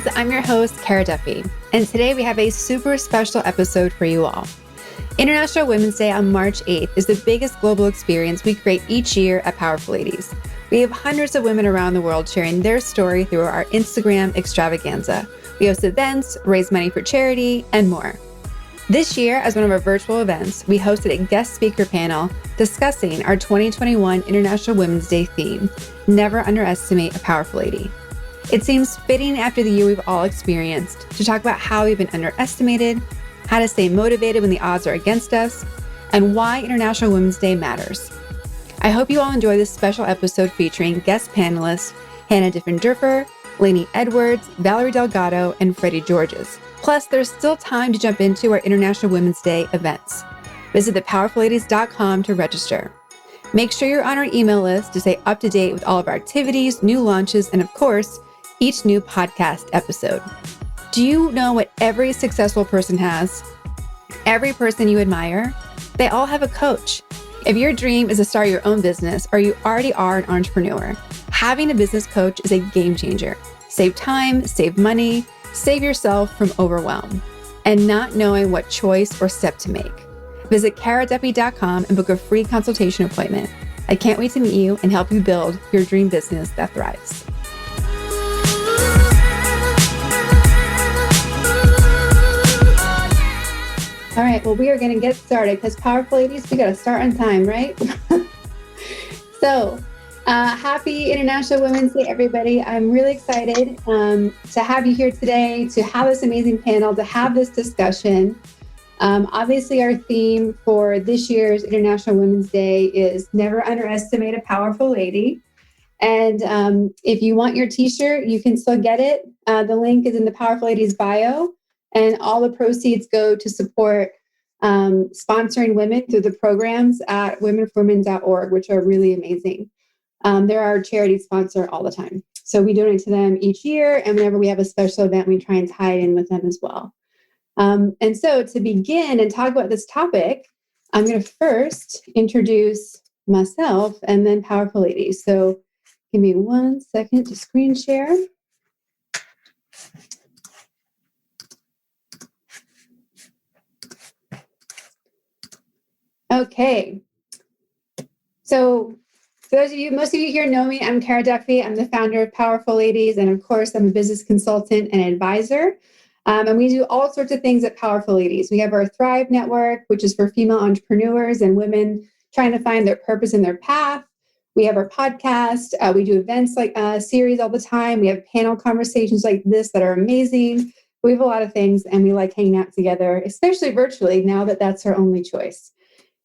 guys, I'm your host, Kara Duffy, and today we have a super special episode for you all. International Women's Day on March 8th is the biggest global experience we create each year at Powerful Ladies. We have hundreds of women around the world sharing their story through our Instagram extravaganza. We host events, raise money for charity, and more. This year, as one of our virtual events, we hosted a guest speaker panel discussing our 2021 International Women's Day theme, Never Underestimate a Powerful Lady. It seems fitting after the year we've all experienced to talk about how we've been underestimated, how to stay motivated when the odds are against us, and why International Women's Day matters. I hope you all enjoy this special episode featuring guest panelists Hannah Diffenderffer, Lanie Edwards, Valerie Delgado, and Freddie Georges. Plus, there's still time to jump into our International Women's Day events. Visit thepowerfulladies.com to register. Make sure you're on our email list to stay up to date with all of our activities, new launches, and of course, each new podcast episode. Do you know what every successful person has? Every person you admire, they all have a coach. If your dream is to start your own business or you already are an entrepreneur, having a business coach is a game changer. Save time, save money, save yourself from overwhelm and not knowing what choice or step to make. Visit karaduffy.com and book a free consultation appointment. I can't wait to meet you and help you build your dream business that thrives. All right, well, we are going to get started because Powerful Ladies, we got to start on time, right? So, happy International Women's Day, everybody. I'm really excited to have you here today, to have this amazing panel, to have this discussion. Obviously, our theme for this year's International Women's Day is Never Underestimate a Powerful Lady. And if you want your t-shirt, you can still get it. The link is in the Powerful Ladies bio. And all the proceeds go to support sponsoring women through the programs at womenforwomen.org, which are really amazing. They're our charity sponsor all the time. So we donate to them each year. And whenever we have a special event, we try and tie it in with them as well. And so to begin and talk about this topic, I'm going to first introduce myself and then Powerful Ladies. So give me 1 second to screen share. Okay. So for those of you, most of you here know me. I'm Kara Duffy. I'm the founder of Powerful Ladies. And of course, I'm a business consultant and advisor. And we do all sorts of things at Powerful Ladies. We have our Thrive Network, which is for female entrepreneurs and women trying to find their purpose and their path. We have our podcast. We do events like series all the time. We have panel conversations like this that are amazing. We have a lot of things and we like hanging out together, especially virtually now that that's our only choice.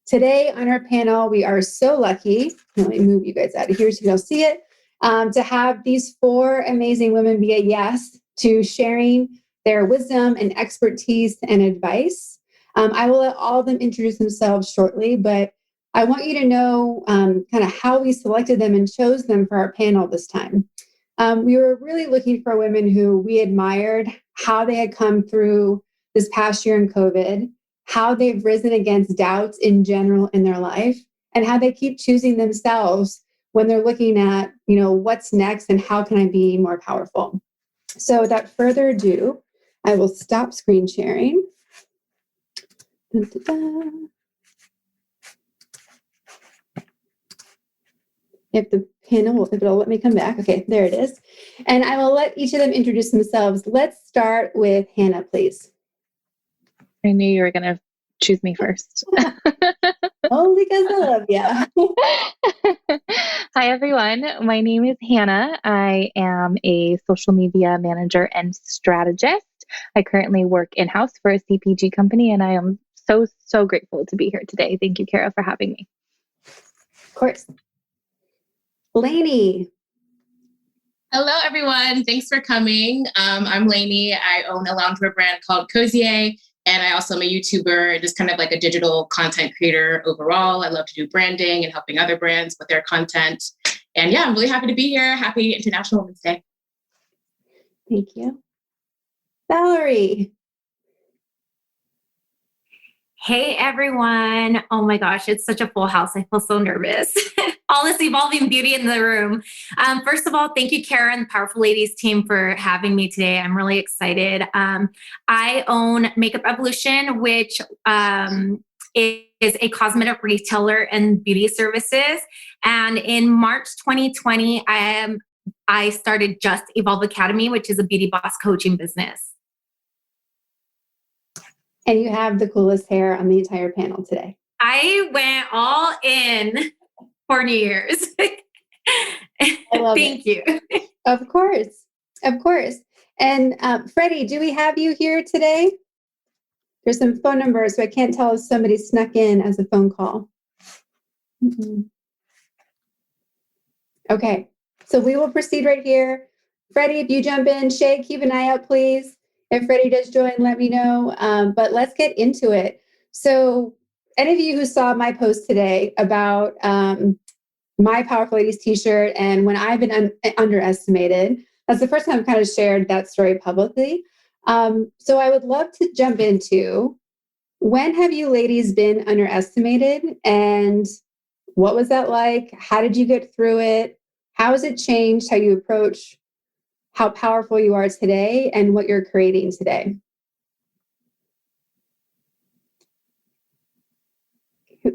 Today on our panel, we are so lucky, let me move you guys out of here so you can see it, to have these 4 amazing women be a yes to sharing their wisdom and expertise and advice. I will let all of them introduce themselves shortly, but I want you to know kind of how we selected them and chose them for our panel this time. We were really looking for women who we admired, how they had come through this past year in COVID, how they've risen against doubts in general in their life, and how they keep choosing themselves when they're looking at, what's next and how can I be more powerful. So without further ado, I will stop screen sharing. If the panel, if it'll let me come back. Okay, there it is. And I will let each of them introduce themselves. Let's start with Hannah, please. I knew you were going to choose me first. Only because I love you. Hi, everyone. My name is Hannah. I am a social media manager and strategist. I currently work in-house for a CPG company, and I am so grateful to be here today. Thank you, Kara, for having me. Of course. Lanie. Hello, everyone. Thanks for coming. I'm Lanie. I own a loungewear brand called Cozier, and I also am a YouTuber, just kind of like a digital content creator overall. I love to do branding and helping other brands with their content. And yeah, I'm really happy to be here. Happy International Women's Day. Thank you. Valerie. Hey everyone. Oh my gosh, it's such a full house. I feel so nervous. All this evolving beauty in the room. First of all, thank you, Kara and the Powerful Ladies team for having me today. I'm really excited. I own Makeup Evolution, which is a cosmetic retailer and beauty services. And in March 2020, I started Just Evolve Academy, which is a beauty boss coaching business. And you have the coolest hair on the entire panel today. I went all in for New Year's. I love Thank you. Of course. Of course. And Freddie, do we have you here today? There's some phone numbers, so I can't tell if somebody snuck in as a phone call. Mm-hmm. Okay. So we will proceed right here. Freddie, if you jump in, Shay, keep an eye out, please. If Freddie does join, let me know. But let's get into it. So any of you who saw my post today about my Powerful Ladies t-shirt and when I've been underestimated, that's the first time I've kind of shared that story publicly. So I would love to jump into, when have you ladies been underestimated and what was that like? How did you get through it? How has it changed how you approach how powerful you are today and what you're creating today?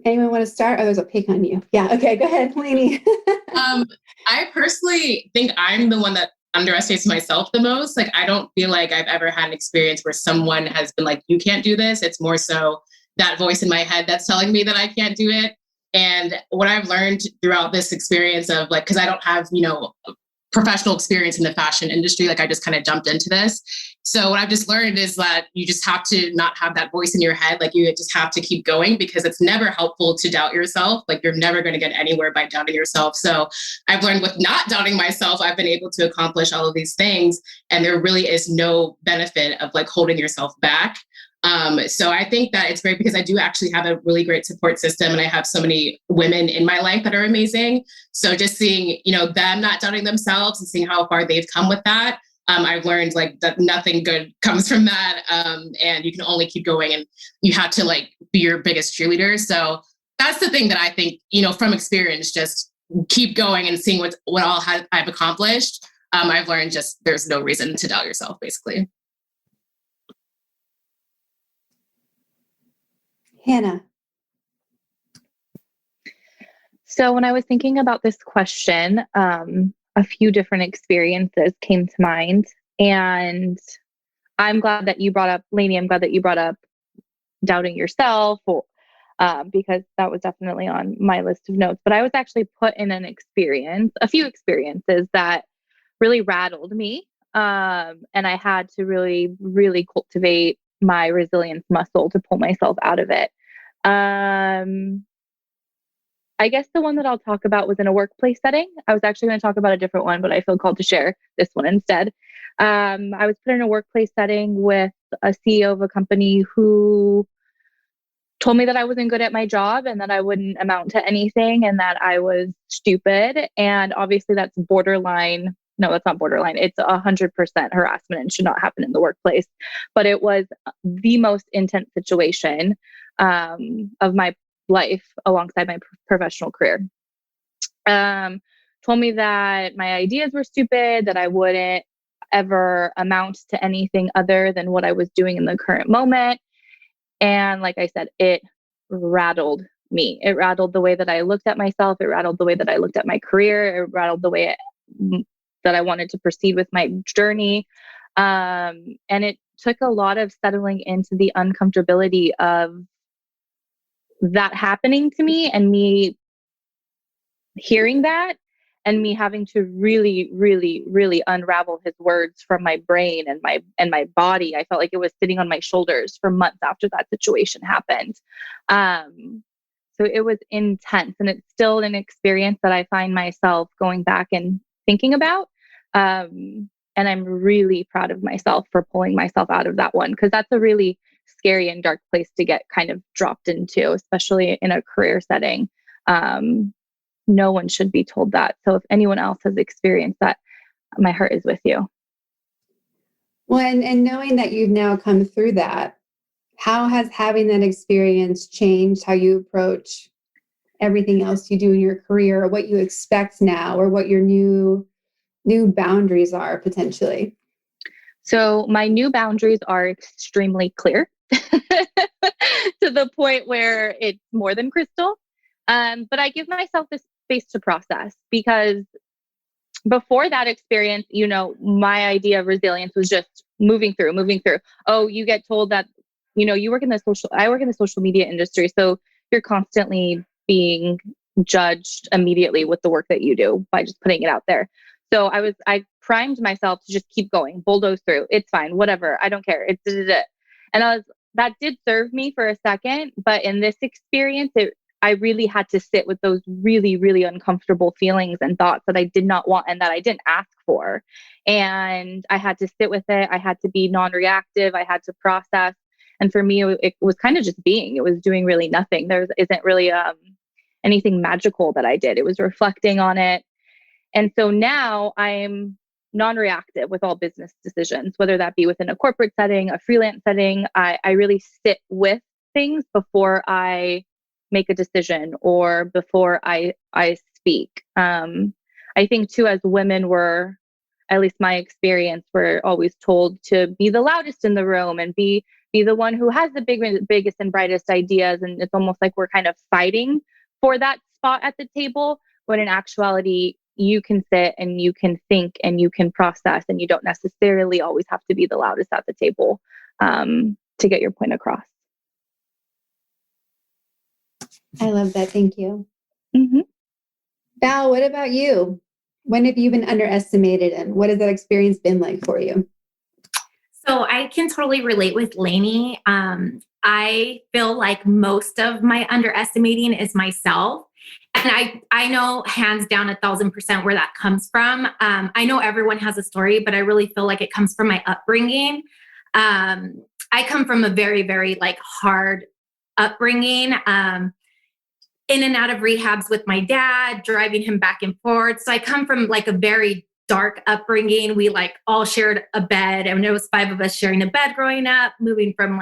Anyone want to start? Otherwise, I'll pick on you. Yeah. Okay. Go ahead, Lanie. I personally think I'm the one that underestimates myself the most. Like, I don't feel like I've ever had an experience where someone has been like, you can't do this. It's more so that voice in my head that's telling me that I can't do it. And what I've learned throughout this experience of like, because I don't have, professional experience in the fashion industry. Like, I just kind of jumped into this. So what I've just learned is that you just have to not have that voice in your head. Like, you just have to keep going, because it's never helpful to doubt yourself. Like, you're never going to get anywhere by doubting yourself. So I've learned with not doubting myself, I've been able to accomplish all of these things. And there really is no benefit of like holding yourself back. So I think that it's great because I do actually have a really great support system, and I have so many women in my life that are amazing. So just seeing, them not doubting themselves and seeing how far they've come with that. I've learned like that nothing good comes from that. And you can only keep going, and you have to like be your biggest cheerleader. So that's the thing that I think, from experience, just keep going and seeing what all I've accomplished. I've learned just there's no reason to doubt yourself, basically. Hannah. So when I was thinking about this question, a few different experiences came to mind. And I'm glad that you brought up, Lanie, I'm glad that you brought up doubting yourself, because that was definitely on my list of notes. But I was actually put in a few experiences that really rattled me. And I had to really, really cultivate my resilience muscle to pull myself out of it. I guess the one that I'll talk about was in a workplace setting. I was actually going to talk about a different one, but I feel called to share this one instead. I was put in a workplace setting with a CEO of a company who told me that I wasn't good at my job and that I wouldn't amount to anything and that I was stupid. And obviously that's borderline. No, that's not borderline. It's 100% harassment and should not happen in the workplace. But it was the most intense situation of my life alongside my professional career. Told me that my ideas were stupid, that I wouldn't ever amount to anything other than what I was doing in the current moment. And like I said, it rattled me. It rattled the way that I looked at myself. It rattled the way that I looked at my career. It rattled the way that I wanted to proceed with my journey. And it took a lot of settling into the uncomfortability of that happening to me and me hearing that and me having to really, really, really unravel his words from my brain and my body. I felt like it was sitting on my shoulders for months after that situation happened. So it was intense, and it's still an experience that I find myself going back and thinking about. And I'm really proud of myself for pulling myself out of that one, because that's a really scary and dark place to get kind of dropped into, especially in a career setting. No one should be told that. So if anyone else has experienced that, my heart is with you. Well, and knowing that you've now come through that, How has having that experience changed how you approach everything else you do in your career, or what you expect now, or what your new boundaries are potentially? So my new boundaries are extremely clear to the point where it's more than crystal. But I give myself the space to process, because before that experience, my idea of resilience was just moving through. Oh, you get told that, I work in the social media industry. So you're constantly being judged immediately with the work that you do by just putting it out there. So I primed myself to just keep going, bulldoze through. It's fine, whatever. I don't care. It's and that did serve me for a second, but in this experience, I really had to sit with those really, really uncomfortable feelings and thoughts that I did not want and that I didn't ask for. And I had to sit with it. I had to be non-reactive. I had to process. And for me, it was kind of just being. It was doing really nothing. There isn't really anything magical that I did. It was reflecting on it. And so now I'm non-reactive with all business decisions, whether that be within a corporate setting, a freelance setting. I really sit with things before I make a decision or before I speak. I think too, as women, at least my experience, we're always told to be the loudest in the room and be the one who has the biggest and brightest ideas. And it's almost like we're kind of fighting for that spot at the table, when in actuality, you can sit and you can think and you can process, and you don't necessarily always have to be the loudest at the table to get your point across. I love that. Thank you. Mm-hmm. Val, what about you? When have you been underestimated, and what has that experience been like for you? So I can totally relate with Lanie. I feel like most of my underestimating is myself. And I know hands down 1,000% where that comes from. I know everyone has a story, but I really feel like it comes from my upbringing. I come from a very, very hard upbringing. In and out of rehabs with my dad, driving him back and forth. So I come from a very dark upbringing. We all shared a bed, and there was 5 of us sharing a bed growing up, moving from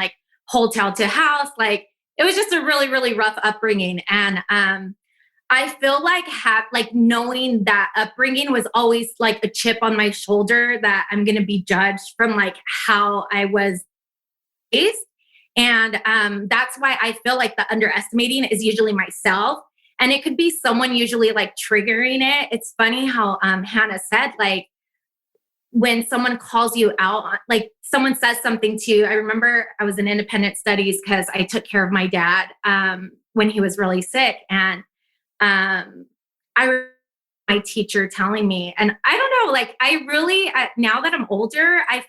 hotel to house. It was just a really, really rough upbringing. And I feel knowing that upbringing was always a chip on my shoulder, that I'm going to be judged from how I was raised. And that's why I feel like the underestimating is usually myself. And it could be someone usually triggering it. It's funny how Hannah said, when someone calls you out, someone says something to you. I remember I was in independent studies because I took care of my dad when he was really sick. And I remember my teacher telling me, and I don't know, I really, now that I'm older, I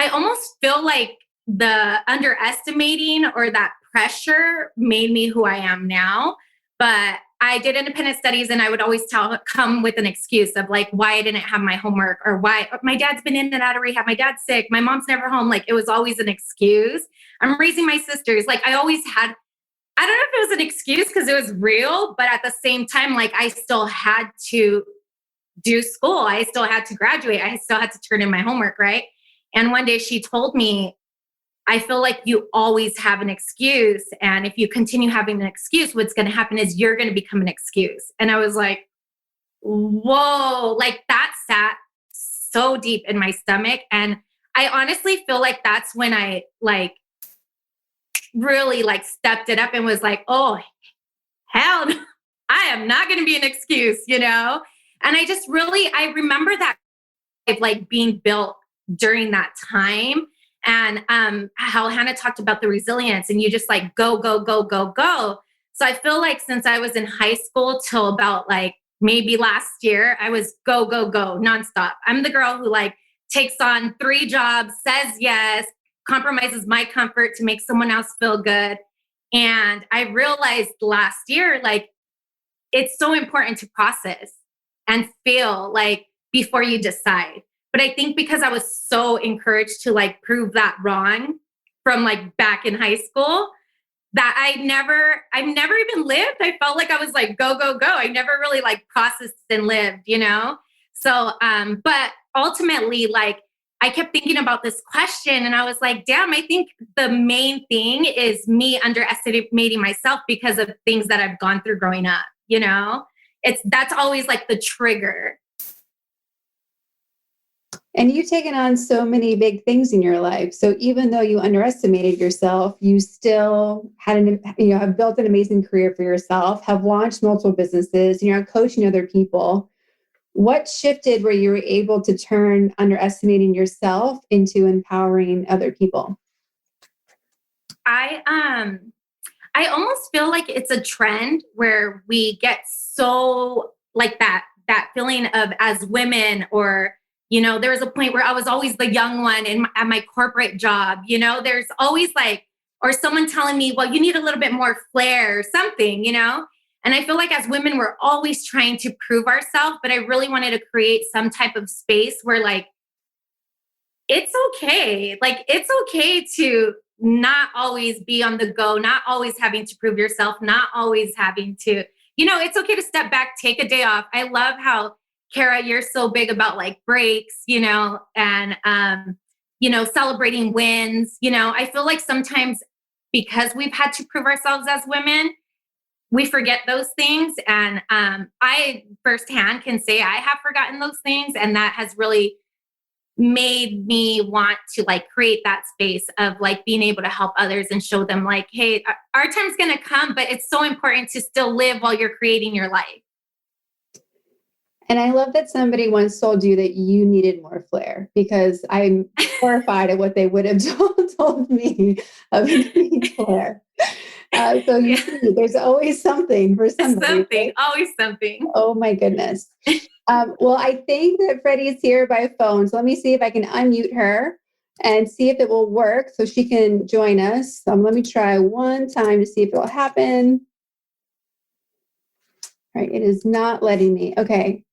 almost feel like the underestimating or that pressure made me who I am now. But I did independent studies, and I would always come with an excuse of why I didn't have my homework, or why my dad's been in and out of rehab. My dad's sick. My mom's never home. It was always an excuse. I'm raising my sisters. I always had, I don't know if it was an excuse because it was real, but at the same time, I still had to do school. I still had to graduate. I still had to turn in my homework. Right. And one day she told me, I feel like you always have an excuse. And if you continue having an excuse, what's going to happen is you're going to become an excuse. And I was like, whoa, that sat so deep in my stomach. And I honestly feel like that's when I really stepped it up and was oh, hell no, I am not going to be an excuse, And I remember that being built during that time. And how Hannah talked about the resilience, and you just go, go, go, go, go. So I feel since I was in high school till about maybe last year, I was go, go, go nonstop. I'm the girl who takes on 3 jobs, says yes, compromises my comfort to make someone else feel good. And I realized last year, it's so important to process and feel before you decide. But I think because I was so encouraged to prove that wrong from back in high school, that I've never even lived. I felt like I was go, go, go. I never really processed and lived, So, but ultimately, I I kept thinking about this question and I was like, damn, I think the main thing is me underestimating myself because of things that I've gone through growing up, you know? That's always like the trigger. And you've taken on so many big things in your life. So even though you underestimated yourself, you still have built an amazing career for yourself, have launched multiple businesses, and you're coaching other people. What shifted where you were able to turn underestimating yourself into empowering other people? I almost feel like it's a trend where we get so like that feeling of as women, or, you know, there was a point where I was always the young one at my corporate job, you know, there's always like, or someone telling me, well, you need a little bit more flair or something, you know? And I feel like as women, we're always trying to prove ourselves, but I really wanted to create some type of space where like, it's okay. Like, it's okay to not always be on the go, not always having to prove yourself, not always having to, you know, it's okay to step back, take a day off. I love how, Kara, you're so big about like breaks, you know, and, you know, celebrating wins. You know, I feel like sometimes because we've had to prove ourselves as women, we forget those things. And I firsthand can say I have forgotten those things. And that has really made me want to like create that space of like being able to help others and show them like, hey, our time's going to come, but it's so important to still live while you're creating your life. And I love that somebody once told you that you needed more flair, because I'm horrified at what they would have told me of needing flair. So you see, there's always something for somebody. Something, always something. Oh my goodness. Well, I think that Freddie is here by phone. So let me see if I can unmute her and see if it will work so she can join us. Let me try one time to see if it will happen. All right, it is not letting me. Okay.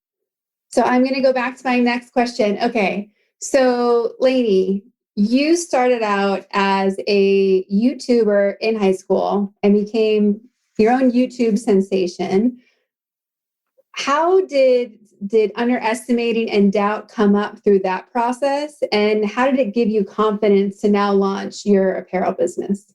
So I'm going to go back to my next question. Okay. So Lanie, you started out as a YouTuber in high school and became your own YouTube sensation. How did underestimating and doubt come up through that process? And how did it give you confidence to now launch your apparel business?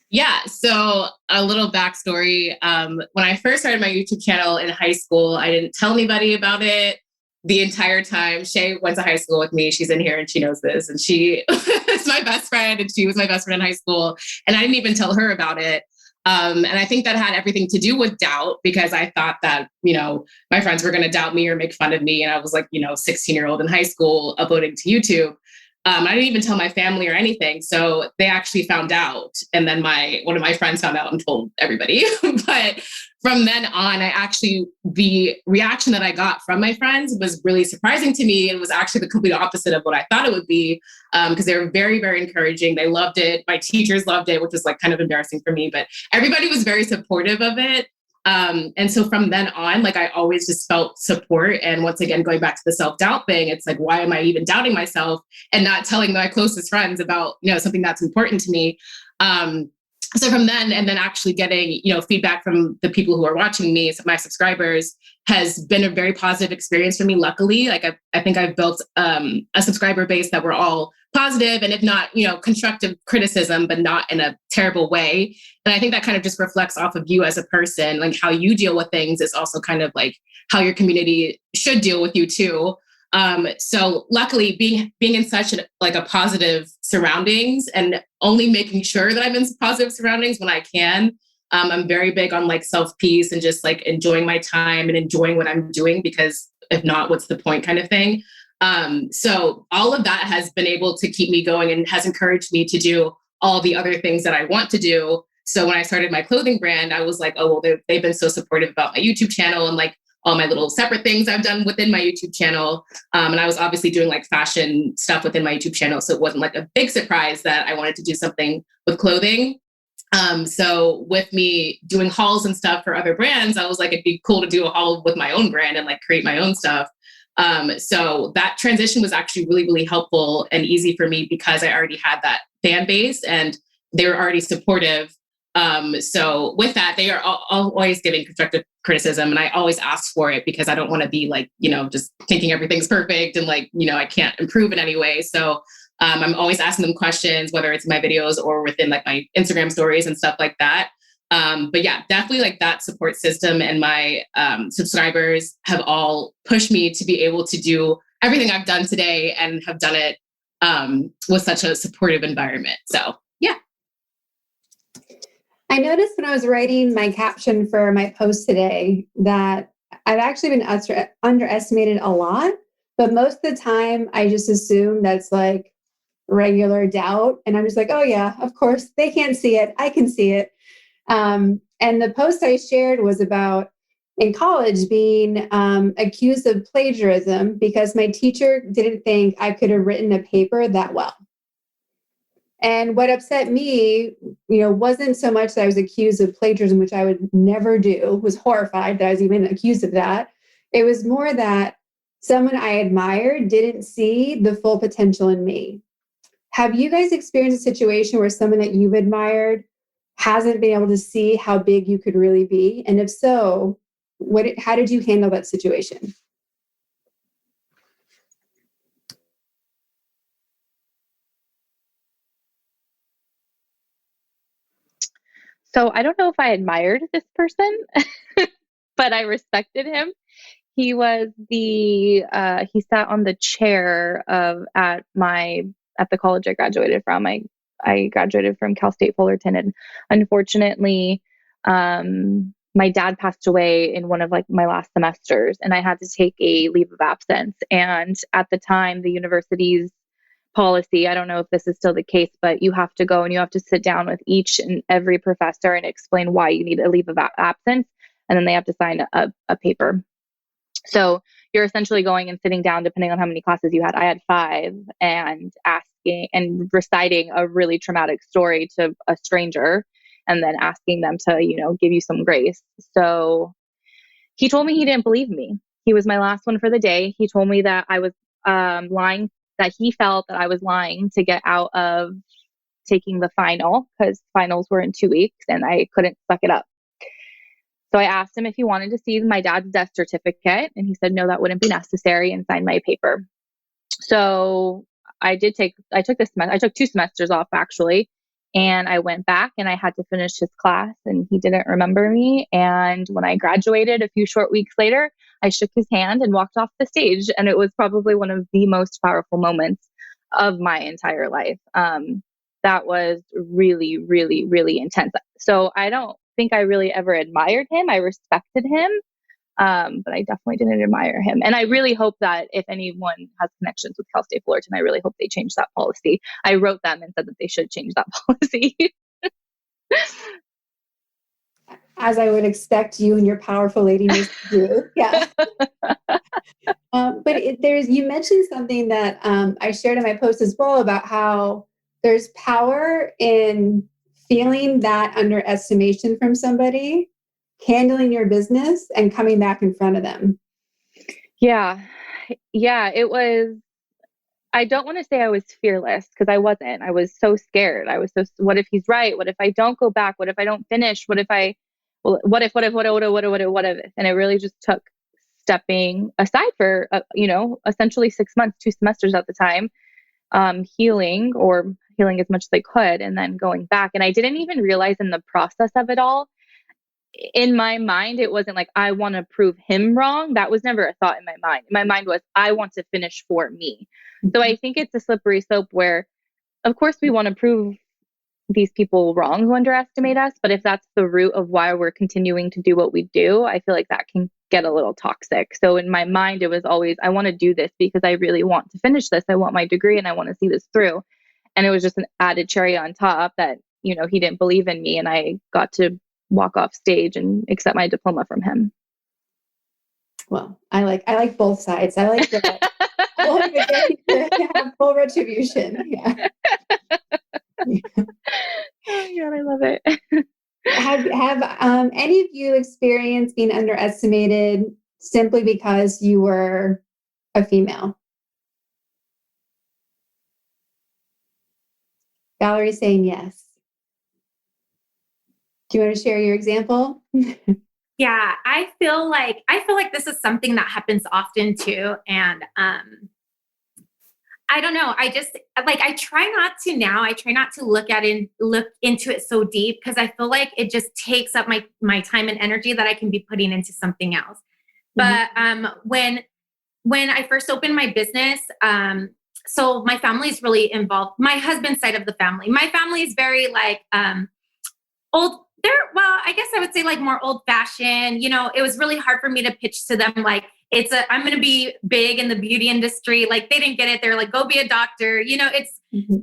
Yeah. So a little backstory. When I first started my YouTube channel in high school, I didn't tell anybody about it the entire time. Shay went to high school with me. She's in here and she knows this. And she is my best friend, and she was my best friend in high school. And I didn't even tell her about it. And I think that had everything to do with doubt, because I thought that, you know, my friends were going to doubt me or make fun of me. And I was like, you know, 16-year-old in high school uploading to YouTube. I didn't even tell my family or anything. So they actually found out. And then one of my friends found out and told everybody. But from then on, the reaction that I got from my friends was really surprising to me. It was actually the complete opposite of what I thought it would be, because they were very, very encouraging. They loved it. My teachers loved it, which was like kind of embarrassing for me, but everybody was very supportive of it. And so from then on, like I always just felt support. And once again, going back to the self-doubt thing, it's like, why am I even doubting myself and not telling my closest friends about, you know, something that's important to me? So from then, and then actually getting, you know, feedback from the people who are watching me, so my subscribers, has been a very positive experience for me. Luckily, like I think I've built a subscriber base that we're all positive, and if not, you know, constructive criticism, but not in a terrible way. And I think that kind of just reflects off of you as a person, like how you deal with things is also kind of like how your community should deal with you too. So luckily being in such a positive surroundings, and only making sure that I'm in positive surroundings when I can. I'm very big on like self-peace and just like enjoying my time and enjoying what I'm doing, because if not, what's the point kind of thing. So all of that has been able to keep me going and has encouraged me to do all the other things that I want to do. So when I started my clothing brand, I was like, oh, well, they've been so supportive about my YouTube channel and like all my little separate things I've done within my YouTube channel. And I was obviously doing like fashion stuff within my YouTube channel. So it wasn't like a big surprise that I wanted to do something with clothing. So with me doing hauls and stuff for other brands, I was like, it'd be cool to do a haul with my own brand and like create my own stuff. So that transition was actually really, really helpful and easy for me, because I already had that fan base and they were already supportive. So with that, they are always giving constructive criticism, and I always ask for it because I don't want to be like, just thinking everything's perfect and like, I can't improve in any way. So I'm always asking them questions, whether it's in my videos or within like my Instagram stories and stuff like that. But yeah, definitely like that support system, and my subscribers have all pushed me to be able to do everything I've done today and have done it with such a supportive environment. So yeah. I noticed when I was writing my caption for my post today that I've actually been underestimated a lot, but most of the time I just assume that's like regular doubt. And I'm just like, oh yeah, of course, they can't see it. I can see it. And the post I shared was about in college being accused of plagiarism because my teacher didn't think I could have written a paper that well. And what upset me, wasn't so much that I was accused of plagiarism, which I would never do, was horrified that I was even accused of that. It was more that someone I admired didn't see the full potential in me. Have you guys experienced a situation where someone that you've admired hasn't been able to see how big you could really be? And if so, how did you handle that situation? So I don't know if I admired this person, but I respected him. He was he sat on the chair at the college I graduated from. I graduated from Cal State Fullerton, and unfortunately, my dad passed away in one of like my last semesters, and I had to take a leave of absence. And at the time, the university's policy, I don't know if this is still the case, but you have to go and you have to sit down with each and every professor and explain why you need a leave of absence, and then they have to sign a paper. So you're essentially going and sitting down, depending on how many classes you had. I had 5, and asking and reciting a really traumatic story to a stranger, and then asking them to, give you some grace. So he told me he didn't believe me. He was my last one for the day. He told me that I was lying, that he felt that I was lying to get out of taking the final, because finals were in 2 weeks and I couldn't suck it up. So I asked him if he wanted to see my dad's death certificate, and he said, no, that wouldn't be necessary, and signed my paper. So I took 2 semesters off actually. And I went back and I had to finish his class, and he didn't remember me. And when I graduated a few short weeks later, I shook his hand and walked off the stage. And it was probably one of the most powerful moments of my entire life. That was really, really, really intense. So I don't think I really ever admired him. I respected him. But I definitely didn't admire him. And I really hope that if anyone has connections with Cal State Fullerton, I really hope they change that policy. I wrote them and said that they should change that policy. As I would expect you and your powerful ladiness to do. Yeah. You mentioned something that I shared in my post as well about how there's power in feeling that underestimation from somebody, handling your business, and coming back in front of them. Yeah, it was. I don't want to say I was fearless, because I wasn't. I was so scared. What if he's right? What if I don't go back? What if I don't finish? What if? And it really just took stepping aside for, essentially 6 months, 2 semesters at the time, healing as much as I could, and then going back. And I didn't even realize in the process of it all, in my mind, it wasn't like, I want to prove him wrong. That was never a thought in my mind. My mind was, I want to finish for me. So I think it's a slippery slope where, of course, we want to prove these people wrong who underestimate us. But if that's the root of why we're continuing to do what we do, I feel like that can get a little toxic. So in my mind, it was always, I want to do this because I really want to finish this. I want my degree and I want to see this through. And it was just an added cherry on top that, he didn't believe in me, and I got to walk off stage and accept my diploma from him. Well, I like both sides. I like that. To have full retribution. Yeah. Oh God, I love it. Have any of you experienced being underestimated simply because you were a female? Valerie saying yes. Do you want to share your example? Yeah, I feel like this is something that happens often too. And I don't know. I just I try not to look into it so deep, because I feel like it just takes up my time and energy that I can be putting into something else. But when I first opened my business, so my family is really involved. My husband's side of the family. My family is very old. I guess I would say more old fashioned. It was really hard for me to pitch to them I'm going to be big in the beauty industry. They didn't get it. They're like, go be a doctor.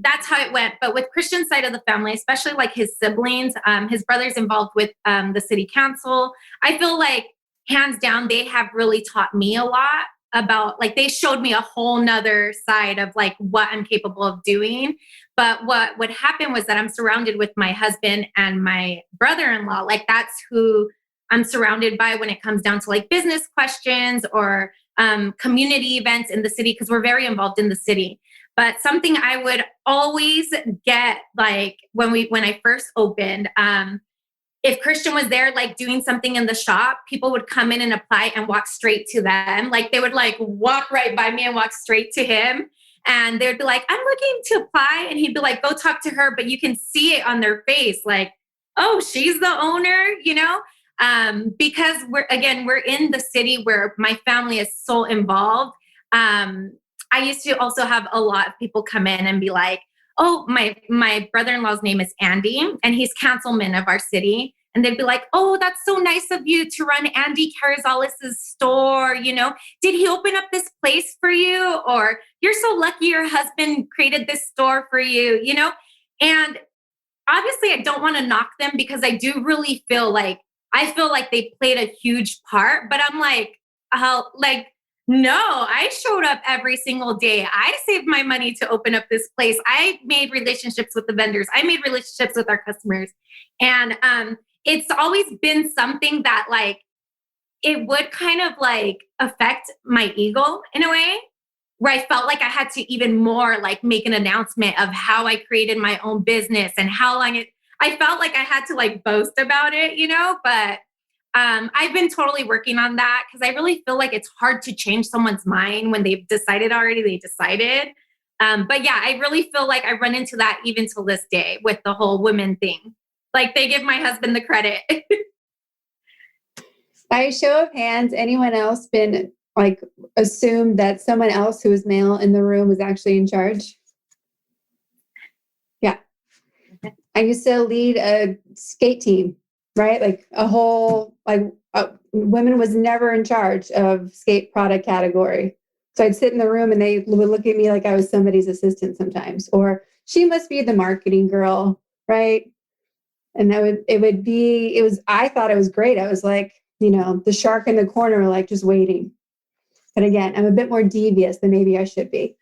That's how it went. But with Christian's side of the family, especially his siblings, his brother's involved with the city council. I feel like hands down, they have really taught me a lot about they showed me a whole nother side of what I'm capable of doing. But what happened was that I'm surrounded with my husband and my brother-in-law. That's who I'm surrounded by when it comes down to business questions or community events in the city, because we're very involved in the city. But something I would always get when I first opened, if Christian was there, doing something in the shop, people would come in and apply and walk straight to them. They would walk right by me and walk straight to him. And they'd be like, I'm looking to apply. And he'd be like, go talk to her. But you can see it on their face. Oh, she's the owner, because we're in the city where my family is so involved. I used to also have a lot of people come in and be like, oh, my brother-in-law's name is Andy, and he's councilman of our city. And they'd be like, oh, that's so nice of you to run Andy Carazales' store. Did he open up this place for you? Or you're so lucky your husband created this store for you, And obviously I don't want to knock them, because I do really feel like they played a huge part. But I'm no, I showed up every single day. I saved my money to open up this place. I made relationships with the vendors. I made relationships with our customers. And it's always been something that it would kind of affect my ego in a way, where I felt like I had to even more make an announcement of how I created my own business and how long I felt like I had to boast about it, but I've been totally working on that, because I really feel like it's hard to change someone's mind when they've decided already, they decided. But yeah, I really feel like I run into that even till this day with the whole women thing. They give my husband the credit. By a show of hands, anyone else been assumed that someone else who was male in the room was actually in charge? Yeah. I used to lead a skate team, right? A whole, women was never in charge of skate product category. So I'd sit in the room and they would look at me like I was somebody's assistant sometimes, or she must be the marketing girl, right? And I thought it was great. I was the shark in the corner, just waiting. But again, I'm a bit more devious than maybe I should be.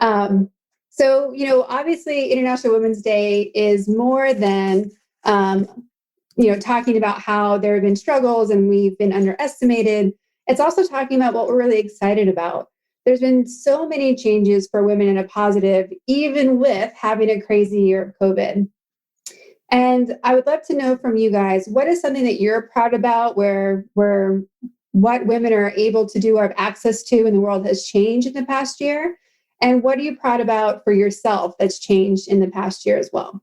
So, obviously International Women's Day is more than, talking about how there have been struggles and we've been underestimated. It's also talking about what we're really excited about. There's been so many changes for women in a positive, even with having a crazy year of COVID. And I would love to know from you guys, what is something that you're proud about where what women are able to do or have access to in the world has changed in the past year? And what are you proud about for yourself that's changed in the past year as well?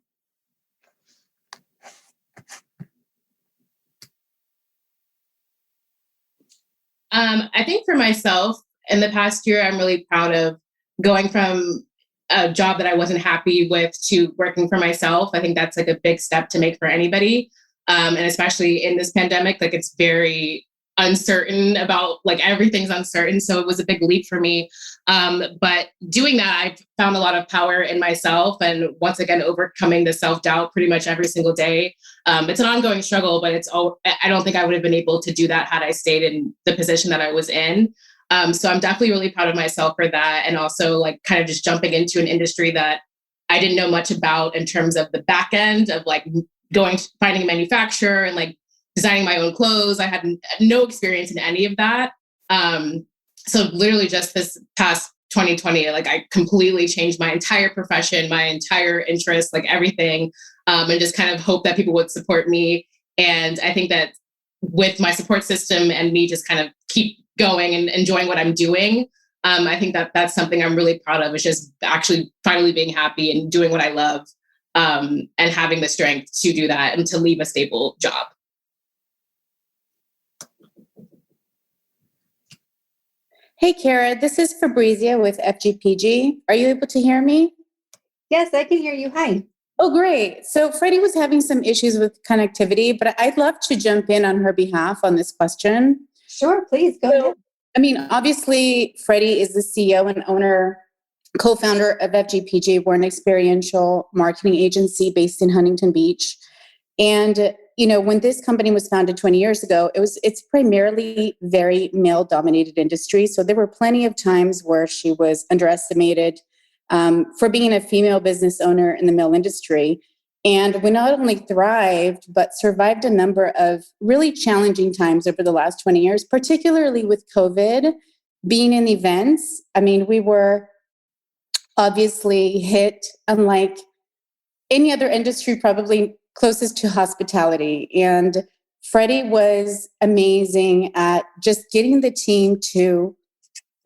I think for myself, in the past year, I'm really proud of going from a job that I wasn't happy with to working for myself. I think that's a big step to make for anybody. And especially in this pandemic, it's very uncertain about everything's uncertain. So it was a big leap for me. But doing that, I've found a lot of power in myself, and once again, overcoming the self-doubt pretty much every single day. It's an ongoing struggle, but I don't think I would have been able to do that had I stayed in the position that I was in. So I'm definitely really proud of myself for that. And also kind of just jumping into an industry that I didn't know much about in terms of the back end of finding a manufacturer and designing my own clothes. I had no experience in any of that. So literally just this past 2020, I completely changed my entire profession, my entire interest, everything. And just kind of hope that people would support me And I think that with my support system and me just kind of keep going and enjoying what I'm doing, I think that that's something I'm really proud of, is just actually finally being happy and doing what I love, and having the strength to do that and to leave a stable job. Hey, Kara, this is Fabrizia with FGPG. Are you able to hear me? Yes, I can hear you. Hi. Oh, great. So Freddie was having some issues with connectivity, but I'd love to jump in on her behalf on this question. Sure, please go ahead. I mean, obviously, Freddie is the CEO and owner, co-founder of FGPG. We're an experiential marketing agency based in Huntington Beach. And, you know, when this company was founded 20 years ago, it's primarily very male-dominated industry. So there were plenty of times where she was underestimated for being a female business owner in the male industry. And we not only thrived, but survived a number of really challenging times over the last 20 years, particularly with COVID being in events. I mean, we were obviously hit, unlike any other industry, probably closest to hospitality. And Freddie was amazing at just getting the team to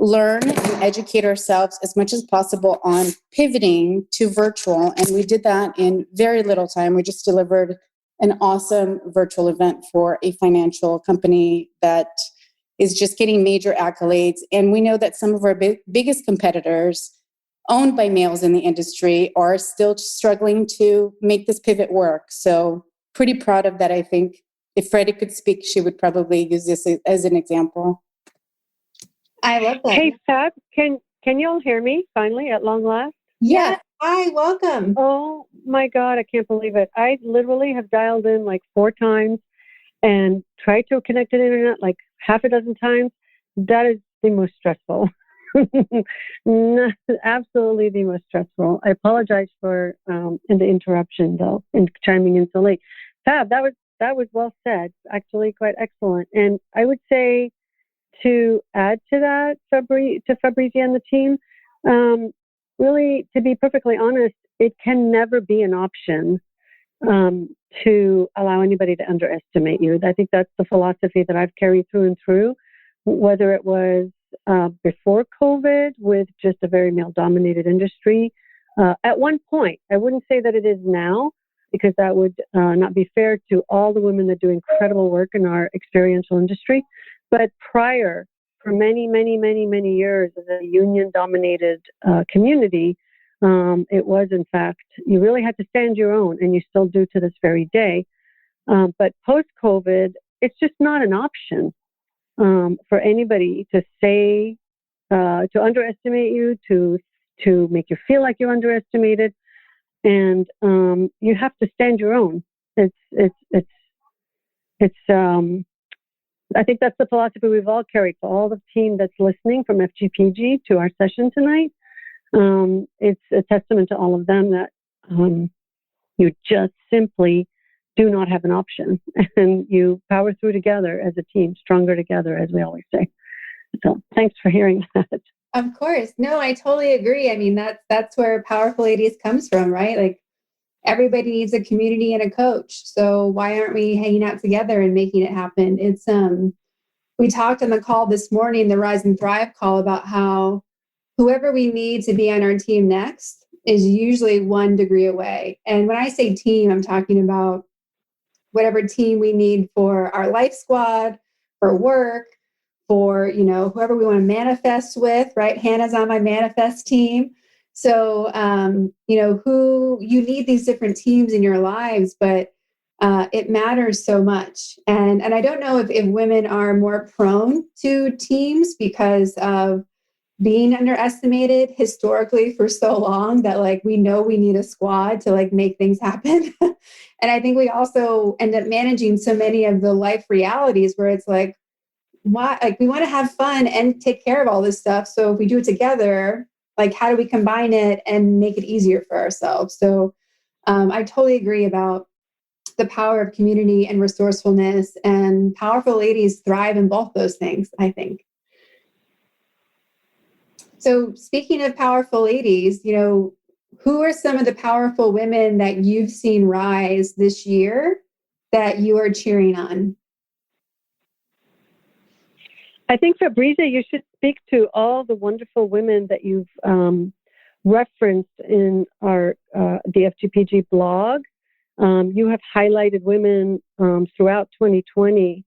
learn and educate ourselves as much as possible on pivoting to virtual. And we did that in very little time. We just delivered an awesome virtual event for a financial company that is just getting major accolades. And we know that some of our biggest competitors, owned by males in the industry, are still struggling to make this pivot work. So pretty proud of that. I think if Freddie could speak, she would probably use this as an example. I love that. Hey, Fab, can y'all hear me finally at long last? Yeah. Hi, welcome. Oh my God, I can't believe it. I literally have dialed in like 4 times and tried to connect to the internet like half a dozen times. That is the most stressful. Absolutely the most stressful. I apologize for in the interruption though, and chiming in so late. Fab, that was well said. Actually, quite excellent. And I would say, to add to that, to Fabrizia and the team, really, to be perfectly honest, it can never be an option to allow anybody to underestimate you. I think that's the philosophy that I've carried through and through, whether it was before COVID with just a very male-dominated industry. At one point, I wouldn't say that it is now, because that would not be fair to all the women that do incredible work in our experiential industry. But prior, for many, many, many, many years as a union-dominated community, it was, in fact, you really had to stand your own, and you still do to this very day. But post-COVID, it's just not an option for anybody to say, to underestimate you, to make you feel like you're underestimated, and you have to stand your own. I think that's the philosophy we've all carried for all the team that's listening from FGPG to our session tonight. It's a testament to all of them that you just simply do not have an option, and you power through together as a team, stronger together, as we always say. So thanks for hearing that. Of course. No, I totally agree. I mean, that's where Powerful Ladies comes from, right? Like, everybody needs a community and a coach. So why aren't we hanging out together and making it happen? It's we talked on the call this morning, the Rise and Thrive call, about how whoever we need to be on our team next is usually 1 degree away. And when I say team, I'm talking about whatever team we need for our life squad, for work, for, you know, whoever we want to manifest with, right? Hannah's on my manifest team. So, you know, who you need these different teams in your lives, but it matters so much. And I don't know if women are more prone to teams because of being underestimated historically for so long that, like, we know we need a squad to, like, make things happen. And I think we also end up managing so many of the life realities where it's like, why, like, we want to have fun and take care of all this stuff. So if we do it together, like, how do we combine it and make it easier for ourselves? So I totally agree about the power of community and resourcefulness, and Powerful Ladies thrive in both those things, I think. So speaking of powerful ladies, you know, who are some of the powerful women that you've seen rise this year that you are cheering on? I think, Fabrizia, you should speak to all the wonderful women that you've referenced in our the FGPG blog. You have highlighted women throughout 2020.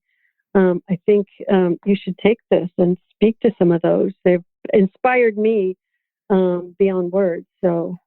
I think you should take this and speak to some of those. They've inspired me beyond words. So,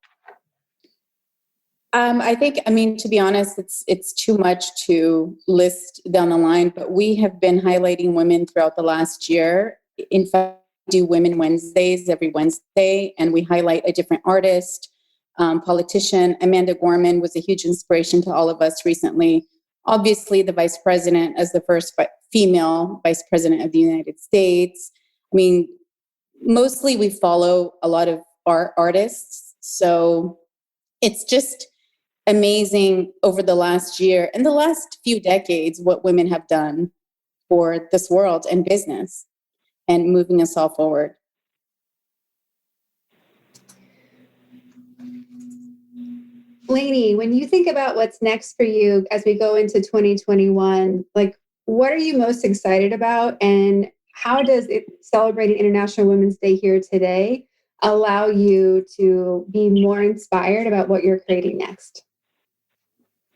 I think, to be honest, it's too much to list down the line, but we have been highlighting women throughout the last year. In fact, we do Women Wednesdays every Wednesday, and we highlight a different artist, politician. Amanda Gorman was a huge inspiration to all of us recently. Obviously, the vice president as the first female vice president of the United States. Mostly we follow a lot of art artists. So it's just amazing over the last year and the last few decades what women have done for this world and business and moving us all forward. Lanie, when you think about what's next for you as we go into 2021, what are you most excited about, and how does celebrating International Women's Day here today allow you to be more inspired about what you're creating next?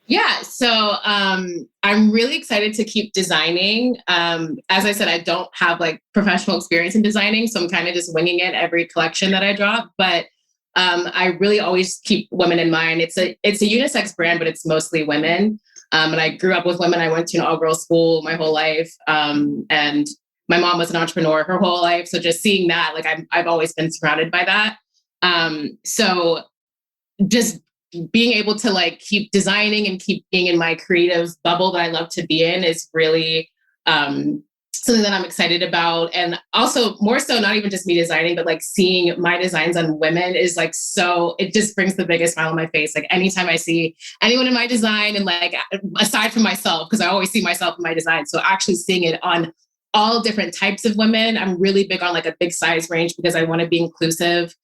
Yeah, so I'm really excited to keep designing. As I said, I don't have professional experience in designing, so I'm kind of just winging it every collection that I drop. But I really always keep women in mind. It's a unisex brand, but it's mostly women. And I grew up with women. I went to an all-girls school my whole life, and my mom was an entrepreneur her whole life. So just seeing that, I've always been surrounded by that. So just being able to keep designing and keep being in my creative bubble that I love to be in is really something that I'm excited about. And also more so, not even just me designing, but seeing my designs on women is so, it just brings the biggest smile on my face. Anytime I see anyone in my design, and aside from myself, because I always see myself in my design. So actually seeing it on all different types of women. I'm really big on a big size range because I want to be inclusive.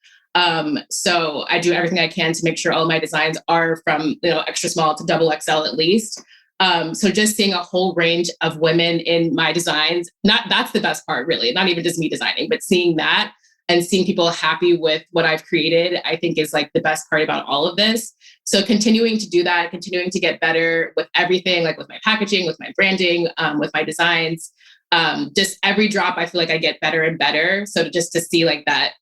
So I do everything I can to make sure all of my designs are from, extra small to double XL at least. So just seeing a whole range of women in my designs, that's the best part, really, not even just me designing, but seeing that and seeing people happy with what I've created, I think is the best part about all of this. So continuing to do that, continuing to get better with everything, with my packaging, with my branding, with my designs, just every drop, I feel I get better and better. So just to see that,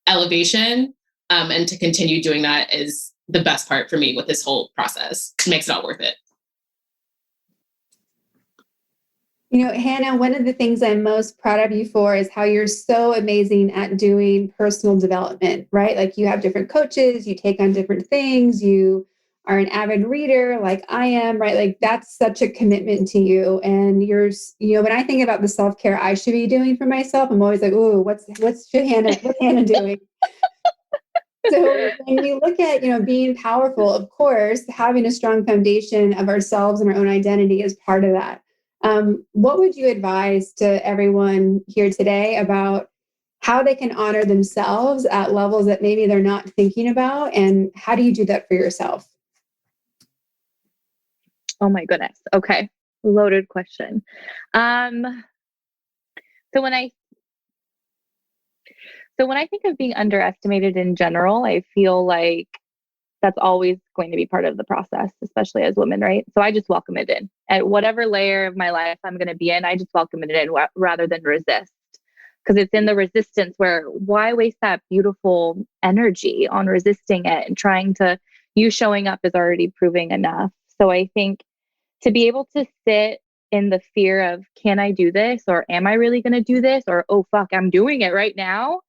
elevation, and to continue doing that is the best part for me with this whole process. It makes it all worth it. Hannah, one of the things I'm most proud of you for is how you're so amazing at doing personal development, right? You have different coaches, you take on different things, you are an avid reader like I am, right? That's such a commitment to you. And when I think about the self-care I should be doing for myself, I'm always ooh, what's Hannah doing? So when we look at, being powerful, of course, having a strong foundation of ourselves and our own identity is part of that. What would you advise to everyone here today about how they can honor themselves at levels that maybe they're not thinking about? And how do you do that for yourself? Oh my goodness. Okay. Loaded question. So when I think of being underestimated in general, I feel like that's always going to be part of the process, especially as women, right? So I just welcome it in. At whatever layer of my life I'm going to be in, I just welcome it in rather than resist. Because it's in the resistance where, why waste that beautiful energy on resisting it and trying to, you showing up is already proving enough. So I think to be able to sit in the fear of, can I do this? Or am I really going to do this? Or, oh, fuck, I'm doing it right now.